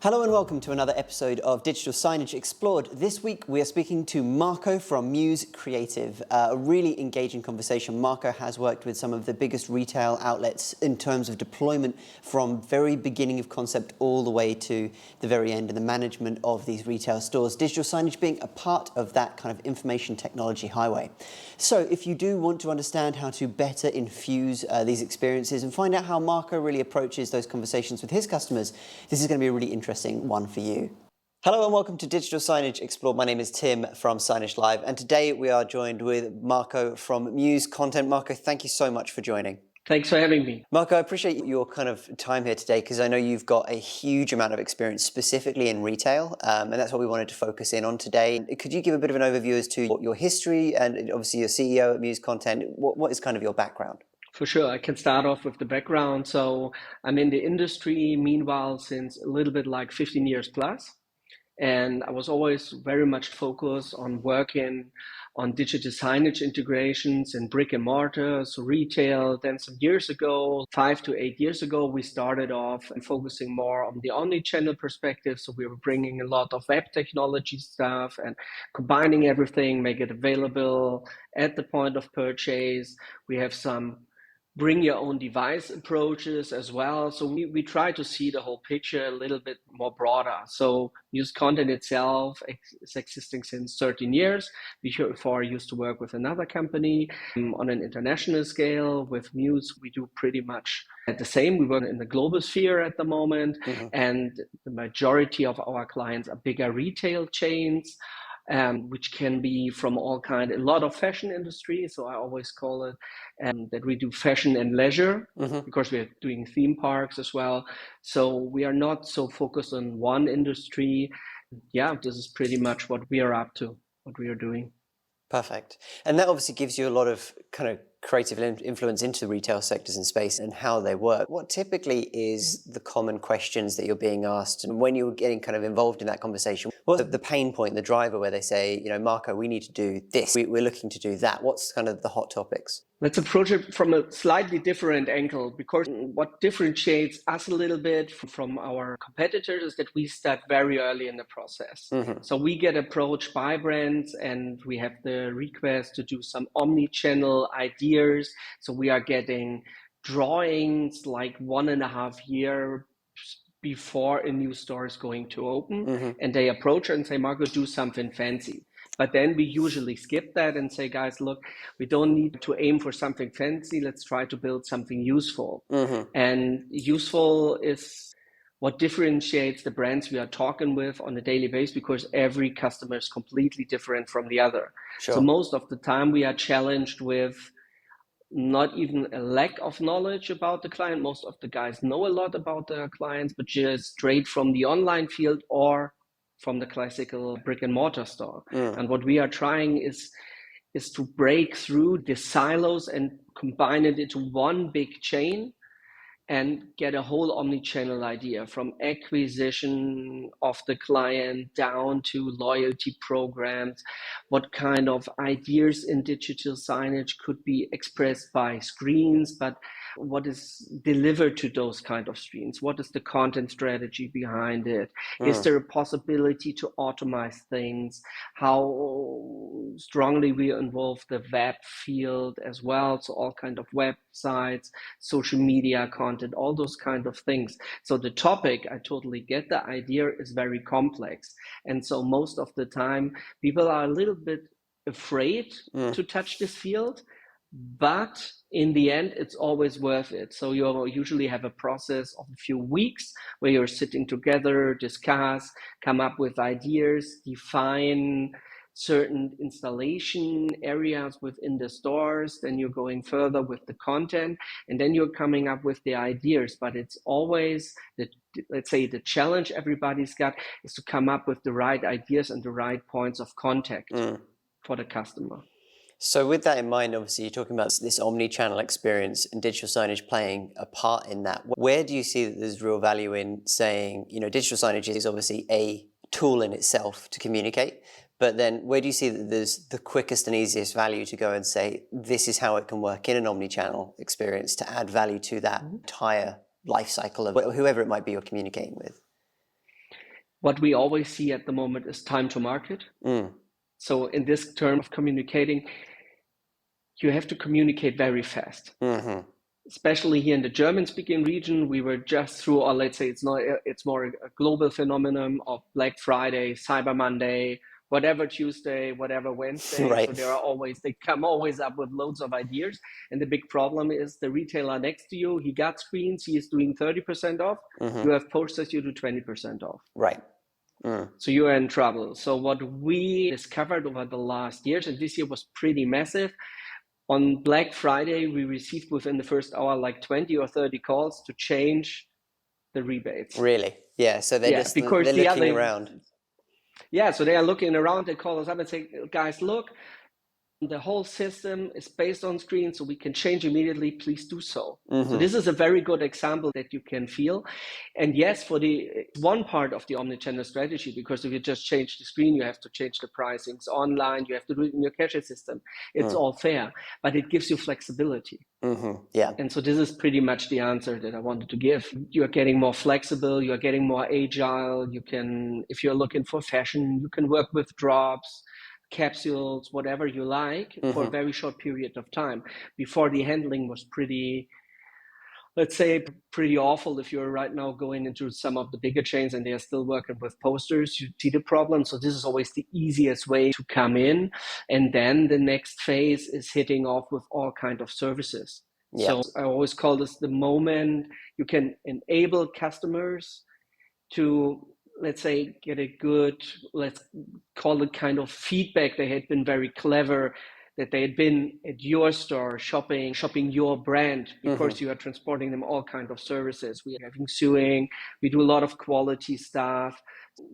Hello and welcome to another episode of Digital Signage Explored. This week we are speaking to Marco from Muse Creative. A really engaging conversation. Marco has worked with some of the biggest retail outlets in terms of deployment from very beginning of concept all the way to the very end and the management of these retail stores. Digital signage being a part of that kind of information technology highway. So if you do want to understand how to better infuse these experiences and find out how Marco really approaches those conversations with his customers, this is going to be a really interesting one for you. Hello and welcome to Digital Signage Explored. My name is Tim from Signage Live, and today we are joined with Marco from Muse Content. Marco, thank you so much for joining. Thanks for having me. Marco, I appreciate your kind of time here today because I know you've got a huge amount of experience specifically in retail, and that's what we wanted to focus in on today. Could you give a bit of an overview as to your history and obviously you're CEO at Muse Content? What is kind of your background? For sure, I can start off with the background. So I'm in the industry, meanwhile, since a little bit like 15 years plus. And I was always very much focused on working on digital signage integrations in brick and mortar, so retail. Then some years ago, 5 to 8 years ago, we started off and focusing more on the omni-channel perspective. So we were bringing a lot of web technology stuff and combining everything, make it available at the point of purchase. We have some bring your own device approaches as well. So we try to see the whole picture a little bit more broader. So Muse Content itself is existing since 13 years. Before I used to work with another company on an international scale. With Muse, we do pretty much the same. We work in the global sphere at the moment, and the majority of our clients are bigger retail chains. Which can be from all kind, a lot of fashion industry. So I always call it that we do fashion and leisure because we're doing theme parks as well. So we are not so focused on one industry. Yeah, this is pretty much what we are up to, what we are doing. Perfect. And that obviously gives you a lot of kind of creative influence into the retail sectors and space and how they work. What typically is the common questions that you're being asked, and when you're getting kind of involved in that conversation, what's the pain point, the driver where they say, you know, Marco, we need to do this, we're looking to do that? What's kind of the hot topics? Let's approach it from a slightly different angle, because what differentiates us a little bit from our competitors is that we start very early in the process. So we get approached by brands and we have the request to do some omni-channel ideas. So we are getting drawings like 1.5 years before a new store is going to open. And they approach us and say, Marco, do something fancy. But then we usually skip that and say, guys, look, we don't need to aim for something fancy. Let's try to build something useful. And useful is what differentiates the brands we are talking with on a daily basis, because every customer is completely different from the other. So most of the time we are challenged with not even a lack of knowledge about the client. Most of the guys know a lot about their clients, but just straight from the online field or from the classical brick and mortar store. And what we are trying is to break through the silos and combine it into one big chain and get a whole omni-channel idea, from acquisition of the client down to loyalty programs. What kind of ideas in digital signage could be expressed by screens, but what is delivered to those kind of screens? What is the content strategy behind it? Is there a possibility to automate things? How strongly we involve the web field as well. So all kind of websites, social media content, all those kind of things. So the topic, I totally get the idea, is very complex. And so most of the time, people are a little bit afraid to touch this field. But in the end, it's always worth it. So you usually have a process of a few weeks where you're sitting together, discuss, come up with ideas, define certain installation areas within the stores. Then you're going further with the content, and then you're coming up with the ideas. But it's always, let's say, the challenge everybody's got is to come up with the right ideas and the right points of contact for the customer. So with that in mind, obviously you're talking about this omni-channel experience and digital signage playing a part in that. Where do you see that there's real value in saying, you know, digital signage is obviously a tool in itself to communicate, but then where do you see that there's the quickest and easiest value to go and say, this is how it can work in an omni-channel experience to add value to that entire life cycle of whoever it might be you're communicating with? What we always see at the moment is time to market. So in this term of communicating, you have to communicate very fast. Especially here in the German-speaking region, we were just through, or let's say it's more a global phenomenon of Black Friday, Cyber Monday, whatever Tuesday, whatever Wednesday. Right. So they come always up with loads of ideas. And the big problem is the retailer next to you, he got screens, he is doing 30% off. You have posters, you do 20% off. Right. So you are in trouble. So what we discovered over the last years, and this year was pretty massive, on Black Friday, we received within the first hour like 20 or 30 calls to change the rebates. Really? Yeah. So they're looking around. Yeah. So they are looking around. They call us up and say, guys, look, the whole system is based on screens, so we can change immediately. Please do so. So this is a very good example that you can feel. And yes, for the one part of the omnichannel strategy, because if you just change the screen, you have to change the pricings online, you have to do it in your cashier system. It's all fair, but it gives you flexibility. Yeah. And so this is pretty much the answer that I wanted to give. You're getting more flexible, you're getting more agile. You can, if you're looking for fashion, you can work with drops, capsules, whatever you like, for a very short period of time. Before, the handling was pretty, let's say, pretty awful. If you're right now going into some of the bigger chains and they are still working with posters, you see the problem. So this is always the easiest way to come in. And then the next phase is hitting off with all kinds of services. So I always call this the moment you can enable customers to, let's say, get a good, let's call it kind of feedback. They had been very clever, that they had been at your store shopping your brand, because you are transporting them all kinds of services. We are having sewing, we do a lot of quality stuff.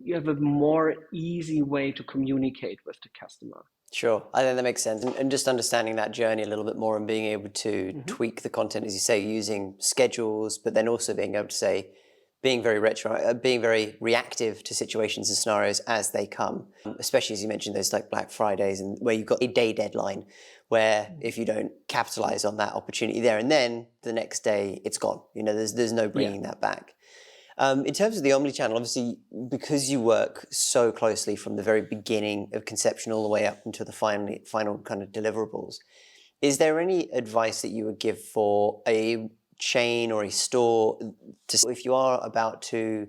You have a more easy way to communicate with the customer. Sure, I think that makes sense. And just understanding that journey a little bit more and being able to tweak the content, as you say, using schedules, but then also being able to say, being very reactive to situations and scenarios as they come, especially as you mentioned, those like Black Fridays, and where you've got a day deadline, where if you don't capitalize on that opportunity there and then, the next day it's gone. You know, there's no bringing that back. In terms of the omnichannel, obviously, because you work so closely from the very beginning of conception all the way up into the final kind of deliverables, is there any advice that you would give for a chain or a store if you are about to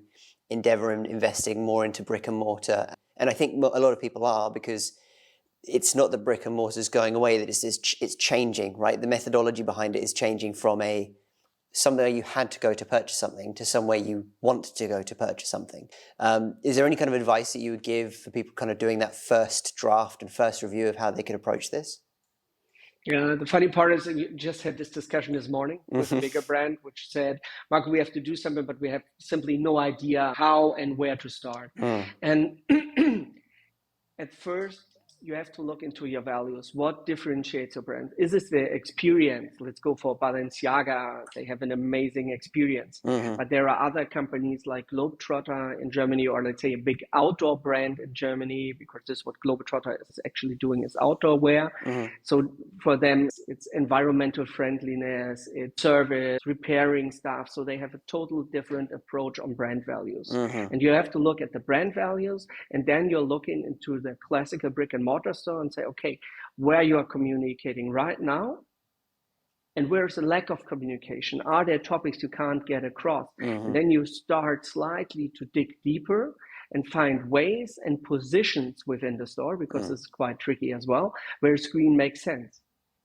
endeavor in investing more into brick and mortar? And I think a lot of people are, because it's not that brick and mortar is going away, that it's changing, right? The methodology behind it is changing from somewhere you had to go to purchase something to somewhere you want to go to purchase something. Is there any kind of advice that you would give for people kind of doing that first draft and first review of how they could approach this? Yeah, the funny part is that we just had this discussion this morning with a bigger brand, which said, Marco, we have to do something, but we have simply no idea how and where to start. And at first, you have to look into your values. What differentiates your brand? Is this the experience? Let's go for Balenciaga. They have an amazing experience. But there are other companies like Globetrotter in Germany, or let's say a big outdoor brand in Germany, because this is what Globetrotter is actually doing, is outdoor wear. So for them, it's environmental friendliness, it's service, repairing stuff. So they have a total different approach on brand values. And you have to look at the brand values, and then you're looking into the classical brick and mortar store and say, okay, where you are communicating right now, and where's the lack of communication? Are there topics you can't get across? And then you start slightly to dig deeper and find ways and positions within the store, because this is quite tricky as well, where screen makes sense.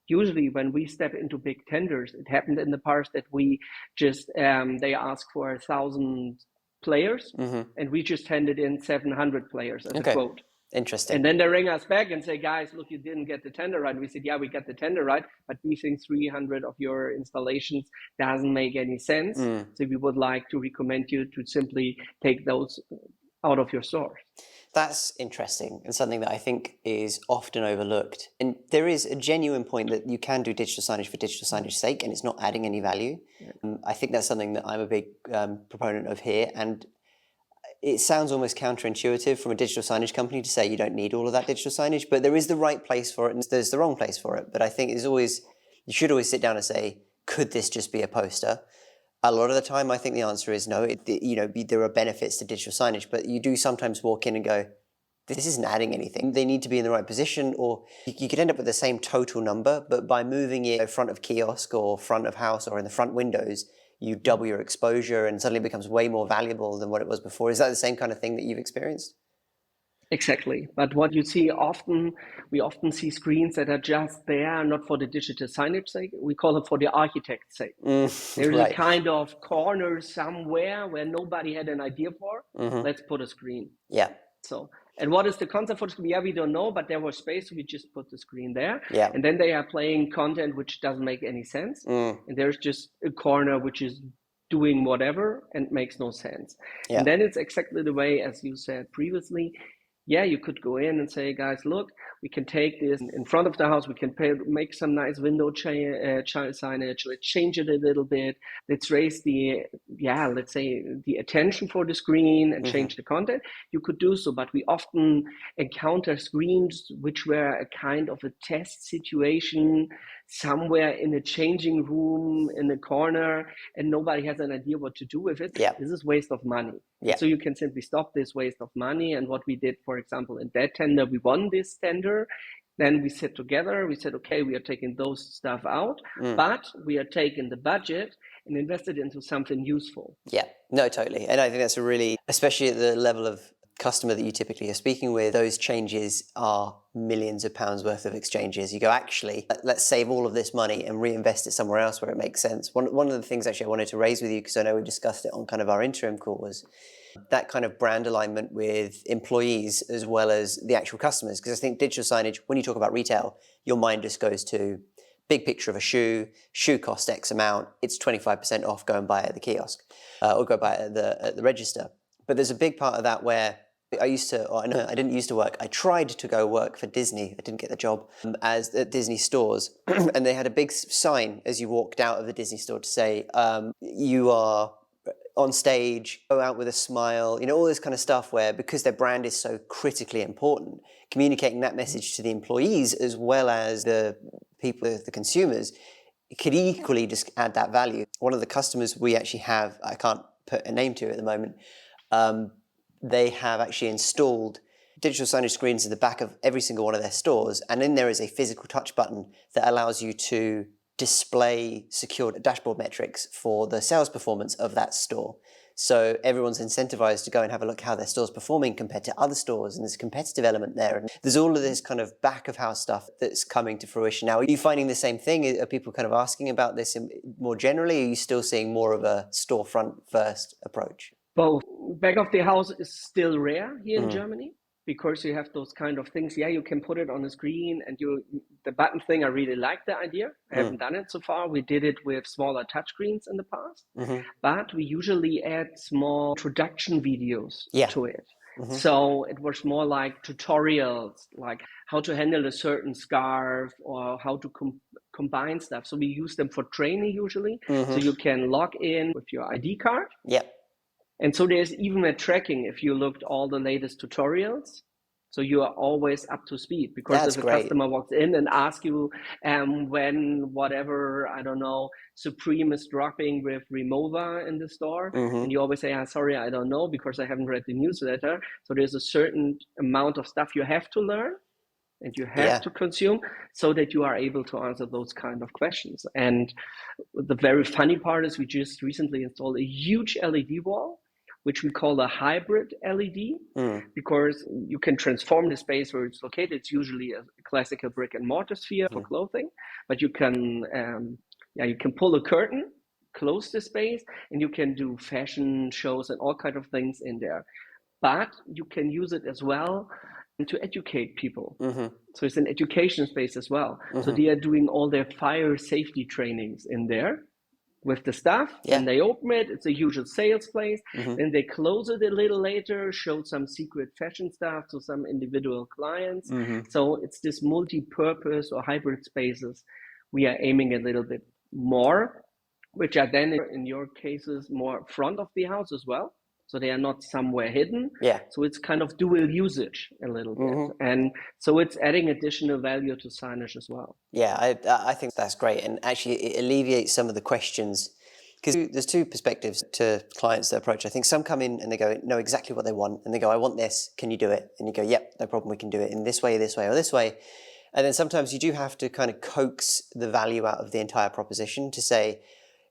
Usually when we step into big tenders, it happened in the past that we just, they ask for 1,000 players, and we just handed in 700 players as a quote. Interesting. And then they ring us back and say, guys, look, you didn't get the tender right. And we said, yeah, we got the tender right, but we think 300 of your installations doesn't make any sense. So we would like to recommend you to simply take those out of your store. That's interesting, and something that I think is often overlooked. And there is a genuine point that you can do digital signage for digital signage sake, and it's not adding any value. I think that's something that I'm a big proponent of here. And it sounds almost counterintuitive from a digital signage company to say you don't need all of that digital signage, but there is the right place for it and there's the wrong place for it. But I think you should always sit down and say, could this just be a poster? A lot of the time, I think the answer is no. There are benefits to digital signage, but you do sometimes walk in and go, this isn't adding anything. They need to be in the right position, or you could end up with the same total number, but by moving it in front of kiosk or front of house or in the front windows, you double your exposure and suddenly it becomes way more valuable than what it was before. Is that the same kind of thing that you've experienced? Exactly. But what you see often, we often see screens that are just there, not for the digital signage sake. We call it for the architect's sake. There's Right. a kind of corner somewhere where nobody had an idea for. Let's put a screen. Yeah. So, and what is the concept for the screen? Yeah, we don't know, but there was space, so we just put the screen there. Yeah. And then they are playing content which doesn't make any sense. And there's just a corner which is doing whatever and makes no sense. Yeah. And then it's exactly the way, as you said previously, yeah, you could go in and say, guys, look, we can take this in front of the house. We can make some nice window signage. Let's change it a little bit. Let's raise let's say the attention for the screen and change the content. You could do so, but we often encounter screens which were a kind of a test situation somewhere in a changing room in a corner, and nobody has an idea what to do with it. Yeah. This is waste of money. Yeah. So you can simply stop this waste of money. And what we did, for example, in that tender, we won this tender. Then we sat together. We said, okay, we are taking those stuff out, but we are taking the budget and invested into something useful. Yeah, no, totally. And I think that's a really, especially at the level of customer that you typically are speaking with, those changes are millions of pounds worth of exchanges. You go, actually, let's save all of this money and reinvest it somewhere else where it makes sense. One of the things actually I wanted to raise with you, because I know we discussed it on kind of our interim call, was that kind of brand alignment with employees as well as the actual customers. Because I think digital signage, when you talk about retail, your mind just goes to big picture of a shoe costs X amount, it's 25% off, go and buy it at the kiosk or go buy it at the register. But there's a big part of that where I didn't used to work. I tried to go work for Disney. I didn't get the job as at Disney stores. And they had a big sign as you walked out of the Disney store to say, you are on stage, go out with a smile, all this kind of stuff where, because their brand is so critically important, communicating that message to the employees as well as the people, the consumers, it could equally just add that value. One of the customers we actually have, I can't put a name to it at the moment, they have actually installed digital signage screens in the back of every single one of their stores, and in there is a physical touch button that allows you to display secured dashboard metrics for the sales performance of that store. So everyone's incentivized to go and have a look how their store's performing compared to other stores, and there's a competitive element there. And there's all of this kind of back of house stuff that's coming to fruition now. Are you finding the same thing? Are people kind of asking about this more generally? Or are you still seeing more of a storefront first approach? Both. Back of the house is still rare here in Germany, because you have those kind of things. Yeah, you can put it on the screen, and the button thing, I really like the idea. I haven't done it so far. We did it with smaller touchscreens in the past, but we usually add small introduction videos to it. So it was more like tutorials, like how to handle a certain scarf or how to combine stuff. So we use them for training usually. So you can log in with your ID card. Yeah. And so there's even a tracking if you looked all the latest tutorials. So you are always up to speed, because That's if a great. customer walks in and asks you when whatever, I don't know, Supreme is dropping with Remova in the store, and you always say, sorry, I don't know, because I haven't read the newsletter. So there's a certain amount of stuff you have to learn and you have to consume so that you are able to answer those kind of questions. And the very funny part is we just recently installed a huge LED wall, which we call a hybrid LED, because you can transform the space where it's located. It's usually a classical brick and mortar sphere for clothing, but you can pull a curtain, close the space, and you can do fashion shows and all kind of things in there. But you can use it as well to educate people. So it's an education space as well. So they are doing all their fire safety trainings in there with the staff, and they open it. It's a usual sales place. Then they close it a little later, show some secret fashion stuff to some individual clients. So it's this multi-purpose or hybrid spaces we are aiming a little bit more, which are then in your cases more front of the house as well. So they are not somewhere hidden. Yeah. So it's kind of dual usage a little bit. And so it's adding additional value to signage as well. Yeah, I think that's great. And actually it alleviates some of the questions Because there's two perspectives to clients that approach. I think some come in and they go, know exactly what they want. And they go, I want this. Can you do it? And you go, yep, no problem. We can do it in this way, or this way. And then sometimes you do have to kind of coax the value out of the entire proposition to say,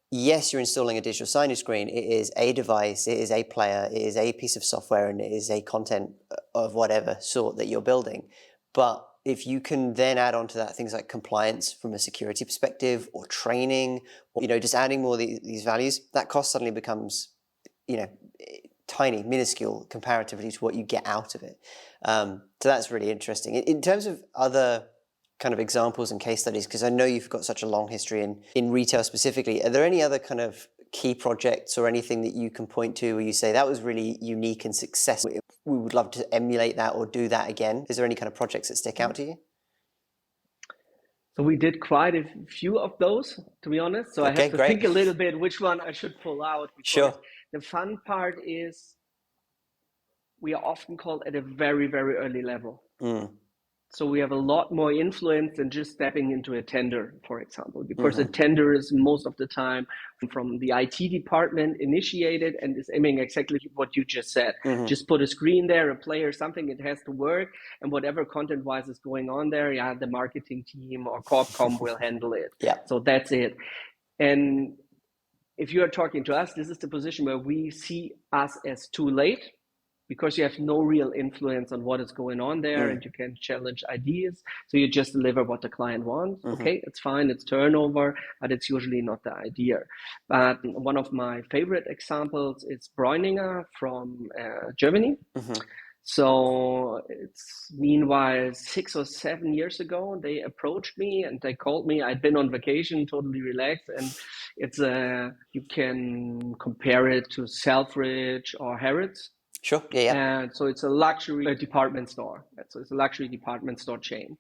yes, you're installing a digital signage screen. It is a device, it is a player, it is a piece of software, and it is a content of whatever sort that you're building. But if you can then add on to that things like compliance from a security perspective, or training, or just adding more of these values, that cost suddenly becomes tiny, minuscule comparatively to what you get out of it. So that's really interesting. In terms of other kind of examples and case studies, because I know you've got such a long history in retail specifically, are there any other kind of key projects or anything that you can point to where you say that was really unique and successful? We would love to emulate that or do that again. Is there any kind of projects that stick out to you? So we did quite a few of those, to be honest. So Okay, I have to think a little bit which one I should pull out. Sure. The fun part is we are often called at a very, very early level. So we have a lot more influence than just stepping into a tender, for example, because a tender is most of the time from the IT department initiated and is aiming exactly what you just said. Just put a screen there, a player, something, it has to work. And whatever content-wise is going on there, the marketing team or Corpcom will handle it. So that's it. And if you are talking to us, this is the position where we see us as too late, because you have no real influence on what is going on there, and you can challenge ideas. So you just deliver what the client wants. Okay, it's fine, it's turnover, but it's usually not the idea. But one of my favorite examples is Bräuninger from Germany. So it's meanwhile 6 or 7 years ago, they approached me and they called me. I'd been on vacation, totally relaxed, and it's you can compare it to Selfridge or Harrods. Sure. Yeah. And so it's a luxury department store. So it's a luxury department store chain.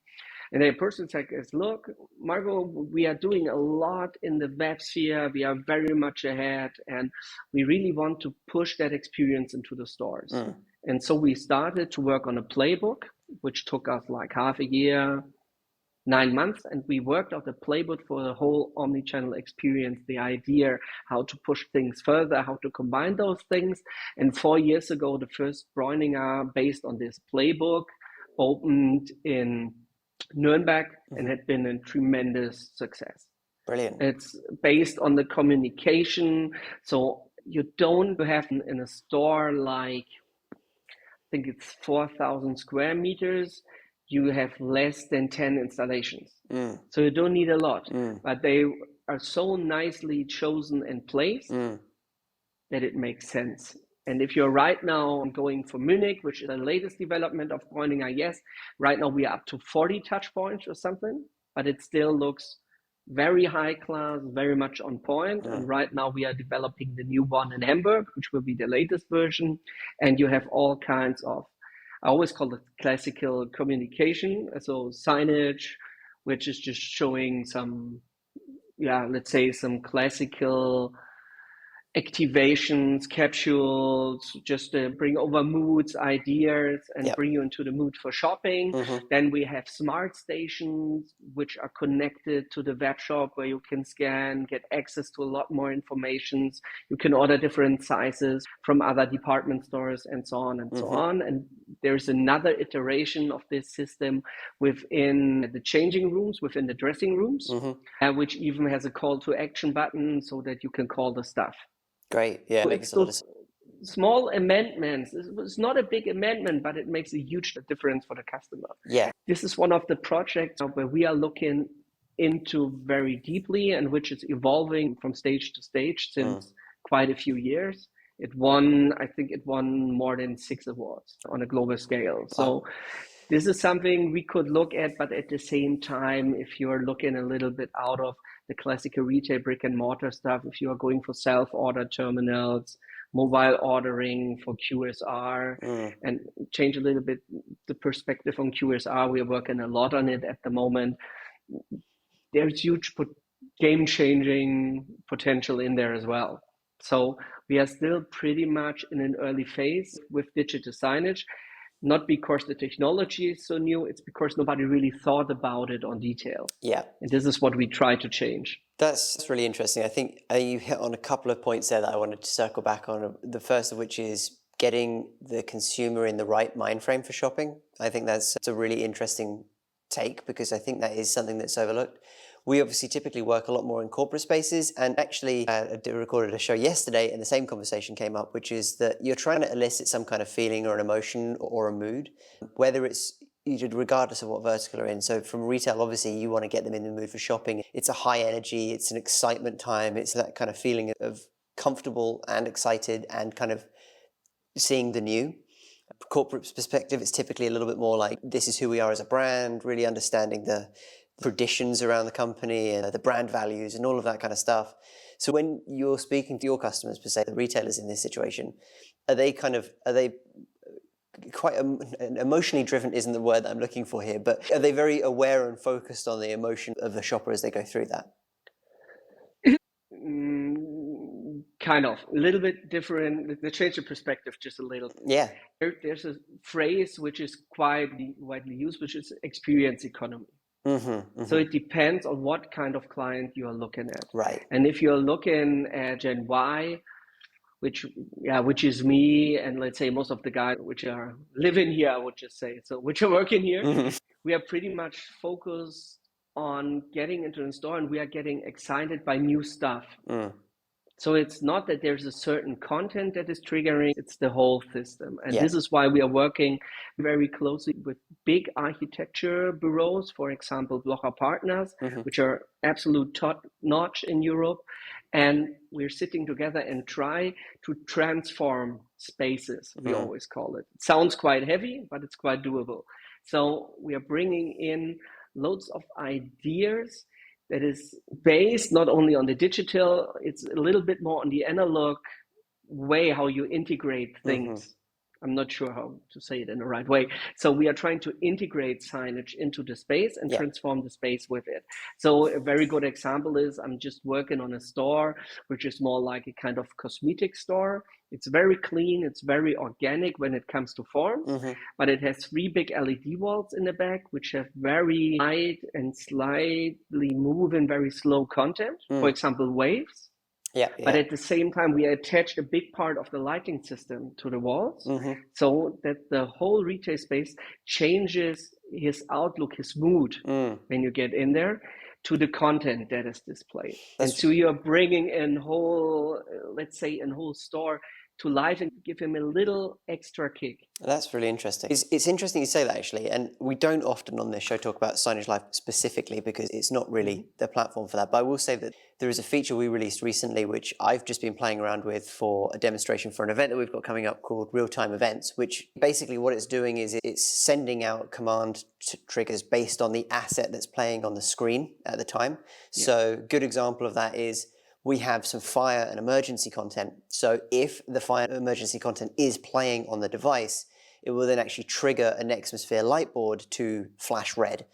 And the person said, look, Marco, we are doing a lot in the web sphere. We are very much ahead, and we really want to push that experience into the stores. And so we started to work on a playbook, which took us like half a year, 9 months, and we worked out the playbook for the whole omni-channel experience, the idea how to push things further, how to combine those things. And 4 years ago, the first Bräuninger based on this playbook opened in Nuremberg and had been a tremendous success. Brilliant. It's based on the communication. So you don't have in a store like, I think it's 4,000 square meters, you have less than 10 installations. So you don't need a lot, but they are so nicely chosen and placed that it makes sense. And if you're right now going for Munich, which is the latest development of Bräuninger, yes, right now we are up to 40 touch points or something, but it still looks very high class, very much on point. And right now we are developing the new one in Hamburg, which will be the latest version. And you have all kinds of, I always call it classical communication. So signage, which is just showing some, let's say some classical activations, capsules, just to bring over moods, ideas, and bring you into the mood for shopping. Then we have smart stations, which are connected to the web shop where you can scan, get access to a lot more information. You can order different sizes from other department stores and so on and so on. And there's another iteration of this system within the changing rooms, within the dressing rooms, which even has a call to action button so that you can call the staff. Great. Yeah, so it makes a lot of sense. Small amendments. It's not a big amendment, but it makes a huge difference for the customer. Yeah. This is one of the projects where we are looking into very deeply and which is evolving from stage to stage since quite a few years. I think it won more than 6 awards on a global scale. So this is something we could look at, but at the same time, if you're looking a little bit out of the classical retail brick and mortar stuff, if you are going for self-order terminals, mobile ordering for QSR, and change a little bit the perspective on QSR, we are working a lot on it at the moment. There's huge game-changing potential in there as well. So we are still pretty much in an early phase with digital signage. not because the technology is so new, it's because nobody really thought about it on detail. Yeah. And this is what we try to change. That's really interesting. I think you hit on a couple of points there that I wanted to circle back on. The first of which is getting the consumer in the right mind frame for shopping. I think that's a really interesting take, because I think that is something that's overlooked. We obviously typically work a lot more in corporate spaces, and actually I recorded a show yesterday and the same conversation came up, which is that you're trying to elicit some kind of feeling or an emotion or a mood, whether it's regardless of what vertical you're in. So from retail, obviously you want to get them in the mood for shopping. It's a high energy, it's an excitement time, it's that kind of feeling of comfortable and excited and kind of seeing the new. Corporate perspective, it's typically a little bit more like, this is who we are as a brand, really understanding the traditions around the company and the brand values and all of that kind of stuff. So when you're speaking to your customers, per se, the retailers in this situation, are they quite emotionally driven isn't the word that I'm looking for here, but are they very aware and focused on the emotion of the shopper as they go through that? Kind of a little bit different. They change the perspective just a little. Yeah. There's a phrase which is quite widely used, which is experience economy. So it depends on what kind of client you are looking at. Right. And if you're looking at Gen Y, which is me, and let's say most of the guys which are living here, I would just say, so which are working here, we are pretty much focused on getting into the store, and we are getting excited by new stuff. So it's not that there's a certain content that is triggering, it's the whole system. And this is why we are working very closely with big architecture bureaus, for example, Blocher Partners, which are absolute top notch in Europe. And we're sitting together and try to transform spaces, we always call it. It sounds quite heavy, but it's quite doable. So we are bringing in loads of ideas that is based not only on the digital, it's a little bit more on the analog way how you integrate things. I'm not sure how to say it in the right way. So we are trying to integrate signage into the space and transform the space with it. So a very good example is I'm just working on a store, which is more like a kind of cosmetic store. It's very clean. It's very organic when it comes to forms, but it has 3 big LED walls in the back, which have very light and slightly move in very slow content. For example, waves. But at the same time, we attached a big part of the lighting system to the walls, so that the whole retail space changes his outlook, his mood when you get in there to the content that is displayed. And so you're bringing in whole, let's say, a whole store to life and give him a little extra kick. That's really interesting. It's interesting you say that, actually, and we don't often on this show talk about Signage Live specifically because it's not really the platform for that. But I will say that there is a feature we released recently which I've just been playing around with for a demonstration for an event that we've got coming up called Real-Time Events, which basically what it's doing is it's sending out command triggers based on the asset that's playing on the screen at the time. So good example of that is we have some fire and emergency content. So if the fire and emergency content is playing on the device, it will then actually trigger a Nextmosphere light board to flash red.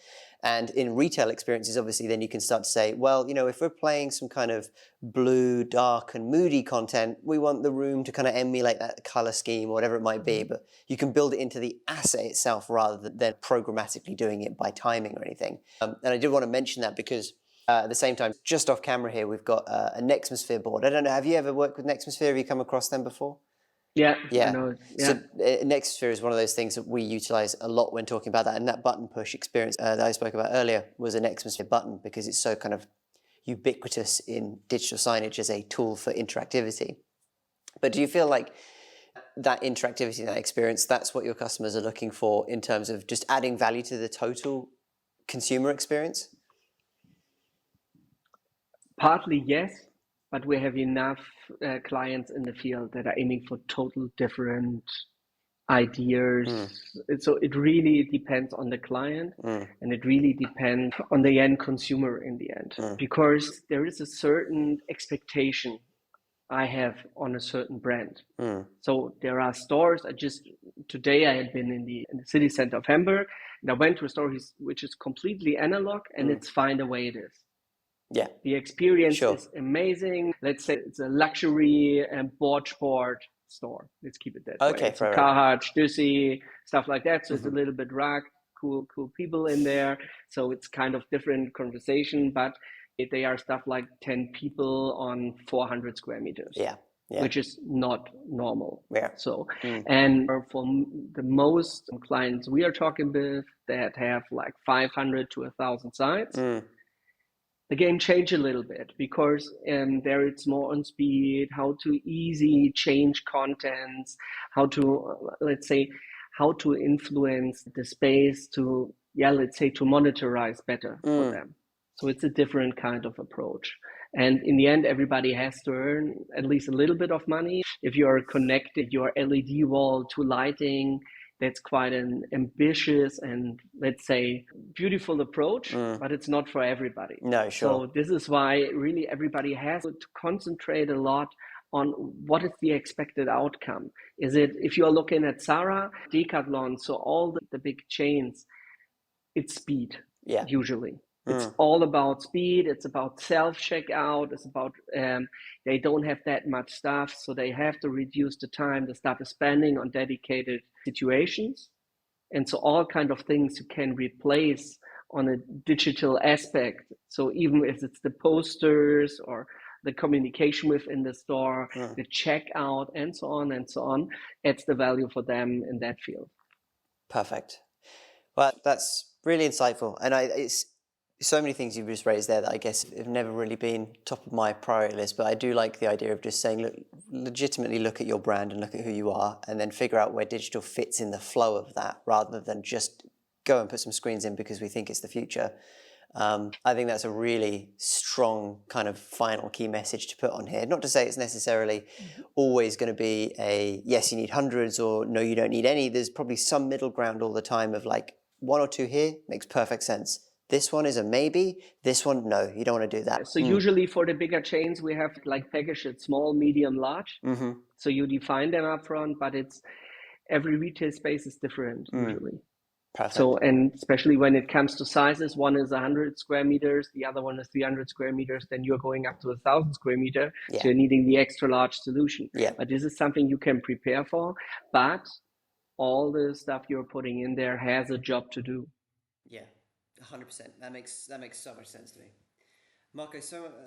And in retail experiences, obviously, then you can start to say, well, you know, if we're playing some kind of blue, dark and moody content, we want the room to kind of emulate that color scheme or whatever it might be. But you can build it into the asset itself rather than programmatically doing it by timing or anything. And I did want to mention that because at the same time, just off camera here, we've got a Nextmosphere board. I don't know, have you ever worked with Nextmosphere? Have you come across them before? Yeah. I know. So Nextmosphere is one of those things that we utilize a lot when talking about that. And that button push experience that I spoke about earlier was a Nextmosphere button because it's so kind of ubiquitous in digital signage as a tool for interactivity. But do you feel like that interactivity, that experience, that's what your customers are looking for in terms of just adding value to the total consumer experience? Partly yes, but we have enough clients in the field that are aiming for total different ideas. So it really depends on the client and it really depends on the end consumer in the end, because there is a certain expectation I have on a certain brand. So there are stores. Today I had been in the city center of Hamburg, and I went to a store which is completely analog, and it's fine the way it is. Yeah. The experience is amazing. Let's say it's a luxury board sport store. Let's keep it that Okay, way. So right. Carhartt, Stussy, stuff like that. So it's a little bit rock, cool people in there. So it's kind of different conversation, but they are stuff like 10 people on 400 square meters. Yeah. Yeah. Which is not normal. Yeah. So, and for the most clients we are talking with that have like 500 to 1,000 sites, the game changed a little bit because there it's more on speed, how to easy change contents, how to, let's say, how to influence the space to, let's say, to monetize better for them. So it's a different kind of approach. And in the end, everybody has to earn at least a little bit of money. If you're connected your LED wall to lighting, that's quite an ambitious and, let's say, beautiful approach, but it's not for everybody. No, sure. So this is why really everybody has to concentrate a lot on what is the expected outcome. Is it, if you're looking at Zara, Decathlon, so all the big chains, it's speed, usually. It's all about speed. It's about self-checkout. It's about, they don't have that much stuff, so they have to reduce the time the staff is spending on dedicated situations. And so all kind of things you can replace on a digital aspect. So even if it's the posters or the communication within the store, the checkout, and so on, adds the value for them in that field. Perfect. Well, that's really insightful. And it's so many things you've just raised there that I guess have never really been top of my priority list, but I do like the idea of just saying, look, legitimately look at your brand and look at who you are, and then figure out where digital fits in the flow of that, rather than just go and put some screens in because we think it's the future. I think that's a really strong kind of final key message to put on here. Not to say it's necessarily always going to be a yes, you need hundreds, or no, you don't need any. There's probably some middle ground all the time of like, one or two here makes perfect sense. This one is a maybe, this one, no, you don't want to do that. So usually for the bigger chains, we have like packaged it small, medium, large. So you define them up front, but it's every retail space is different usually. Perfect. So, and especially when it comes to sizes, one is 100 square meters, the other one is 300 square meters, then you're going up to 1,000 square meter. So you're needing the extra large solution. But this is something you can prepare for, but all the stuff you're putting in there has a job to do. Yeah, 100%. That makes so much sense to me. Marco,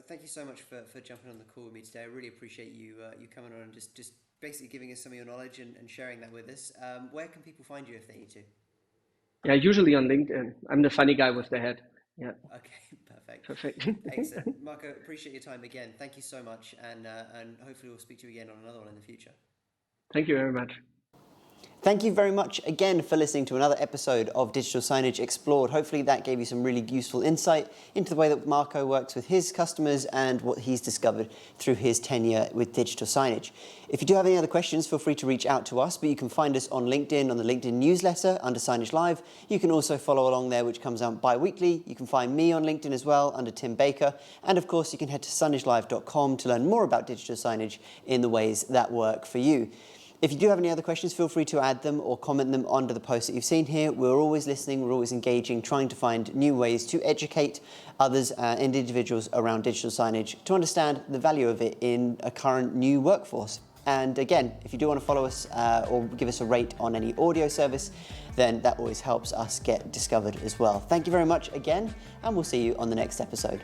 thank you so much for jumping on the call with me today. I really appreciate you coming on and just basically giving us some of your knowledge and sharing that with us. Where can people find you if they need to? Yeah, usually on LinkedIn. I'm the funny guy with the head. Yeah. Okay, perfect. Excellent. Marco, appreciate your time again. Thank you so much, and hopefully we'll speak to you again on another one in the future. Thank you very much. Thank you very much again for listening to another episode of Digital Signage Explored. Hopefully that gave you some really useful insight into the way that Marco works with his customers and what he's discovered through his tenure with digital signage. If you do have any other questions, feel free to reach out to us, but you can find us on LinkedIn, on the LinkedIn newsletter under Signage Live. You can also follow along there, which comes out bi-weekly. You can find me on LinkedIn as well under Tim Baker. And of course, you can head to signagelive.com to learn more about digital signage in the ways that work for you. If you do have any other questions, feel free to add them or comment them under the post that you've seen here. We're always listening, we're always engaging, trying to find new ways to educate others and individuals around digital signage to understand the value of it in a current new workforce. And again, if you do want to follow us or give us a rate on any audio service, then that always helps us get discovered as well. Thank you very much again, and we'll see you on the next episode.